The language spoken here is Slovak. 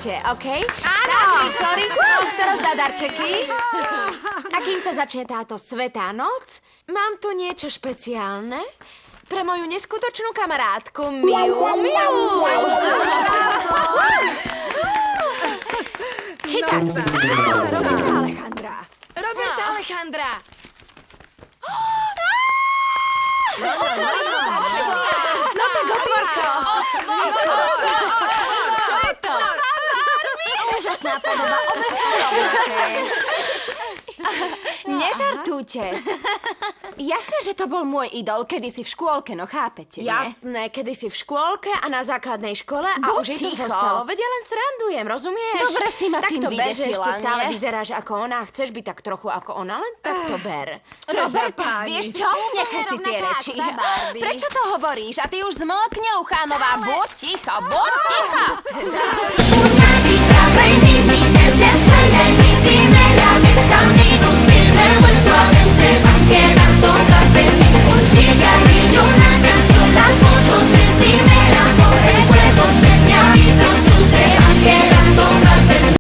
Poďte, okej? Áno! Rýchlo, kto rozdá darčeky? A kým sa začne táto svätá noc, mám tu niečo špeciálne pre moju neskutočnú kamarátku Miu Miu. Chytar. Roberta Alejandra. Roberta Alejandra! No tak otvor to. Čo je to? Úžasná podoba, obe sú rovnaké. Nežartujte. Jasné, že to bol môj idol kedysi v škôlke, no chápete, nie? Jasné, kedysi v škôlke a na základnej škole a Buď už jej to ticho. zostalo. Veď ja len srandujem, rozumieš? Dobre si ma tým tak to ber, že vydesila, ešte stále nie? vyzeráš ako ona a chceš byť tak trochu ako ona, len tak to ber. Roberta, vieš čo? Nechaj si tie rovnaká reči. ako tá Barbie. Prečo to hovoríš? A ty už zmlkni, Luchánová. Buď ticho, buď ticho. Baby,